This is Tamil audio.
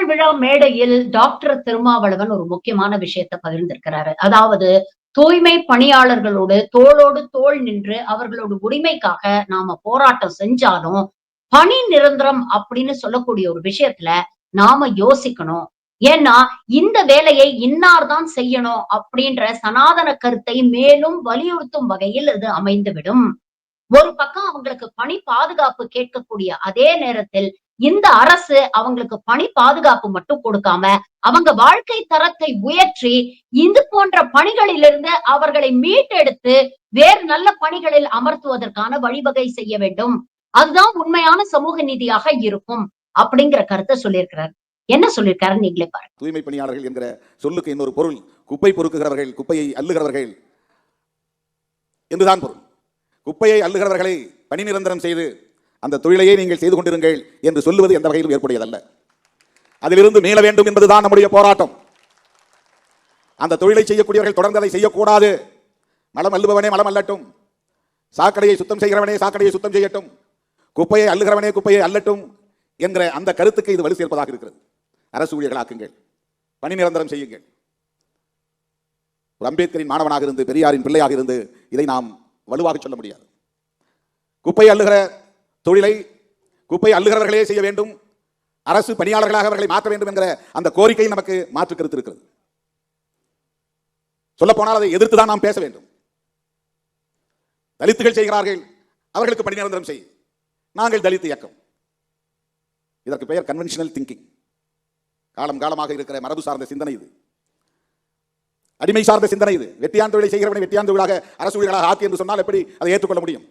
பொங்கல் விழா மேடையில் டாக்டர் திருமாவளவன் ஒரு முக்கியமான விஷயத்த பகிர்ந்திருக்கிறாரு. அதாவது தூய்மை பணியாளர்களோடு தோளோடு தோள் நின்று அவர்களோட உரிமைக்காக நாம போராட்டம் செஞ்சாலும், பணி நிரந்தரம் அப்படின்னு சொல்லக்கூடிய ஒரு விஷயத்துல நாம யோசிக்கணும். ஏன்னா, இந்த வேலையை இன்னார் தான் செய்யணும் அப்படின்ற சனாதன கருத்தை மேலும் வலியுறுத்தும் வகையில் இது அமைந்துவிடும். ஒரு பக்கம் அவங்களுக்கு பணி பாதுகாப்பு கேட்கக்கூடிய அதே நேரத்தில், இந்த அரசு அவங்களுக்கு பணி பாதுகாப்பு மட்டும் கொடுக்காம, அவங்க வாழ்க்கை தரத்தை உயர்ற்றி, இது போன்ற பணிகளிலிருந்து அவர்களை மீட்டெடுத்து, வேறு நல்ல பணிகளில் அமர்த்துவதற்கான வழிவகை செய்ய வேண்டும். அதுதான் உண்மையான சமூக நீதியாக இருக்கும். அப்படிங்கிற கருத்த சொல்லியிருக்கிறார். என்ன சொல்லியிருக்காருன்னு நீங்களே பாருங்க. தூய்மை பணியாளர்கள் என்கிற சொல்லுக்கு இன்னொரு பொருள் குப்பை பொறுக்குகிறவர்கள், குப்பையை அள்ளுகிறவர்கள் என்றுதான் பொருள். குப்பையை அள்ளுகிறவர்களை பணி நிரந்தரம் செய்து அந்த தொழிலையே நீங்கள் செய்து கொண்டிருங்கள் என்று சொல்லுவது எந்த வகையிலும் ஏற்புடையதல்ல. அதிலிருந்து மீள வேண்டும் என்பதுதான் நம்முடைய போராட்டம். அந்த தொழிலை செய்யக்கூடியவர்கள் தொடர்ந்து அதை செய்யக்கூடாது. மலம் அள்ளுபவனே மலம் அள்ளட்டும், சாக்கடையை சுத்தம் செய்கிறவனே சாக்கடையை சுத்தம் செய்யட்டும், குப்பையை அள்ளுகிறவனே குப்பையை அள்ளட்டும் என்கிற அந்த கருத்துக்கு இது வலு சேர்ப்பதாக இருக்கிறது. அரசு ஊழியர்களாக்குங்கள், பணி நிரந்தரம் செய்யுங்கள். ஒரு அம்பேத்கரின் மாணவனாக இருந்து பெரியாரின் பிள்ளையாக இருந்து இதை நாம் வலுவாக சொல்ல முடியாது. குப்பை அள்ளுகிற தொழிலை குப்பை அள்ளுகிறவர்களே செய்ய வேண்டும், அரசு பணியாளர்களாக அவர்களை மாற்ற வேண்டும் என்கிற அந்த கோரிக்கை நமக்கு மாற்று கருத்து இருக்கிறது. சொல்ல போனால் அதை எதிர்த்து தான் நாம் பேச வேண்டும். தலித்துகள் செய்கிறார்கள், அவர்களுக்கு பணி நிரந்தரம் செய். நாங்கள் தலித் இயக்கம். இதற்கு பெயர் கன்வென்ஷனல் திங்கிங். காலம் காலமாக இருக்கிற மரபு சார்ந்த சிந்தனை இது, அடிமை சார்ந்த சிந்தனை இது. வெட்டியான் தொழிலை செய்கிறவனை வெட்டியான் தொழிலாக அரசு ஊழியர்களாக ஆக்கி என்று சொன்னால் எப்படி அதை ஏற்றுக்கொள்ள முடியும்?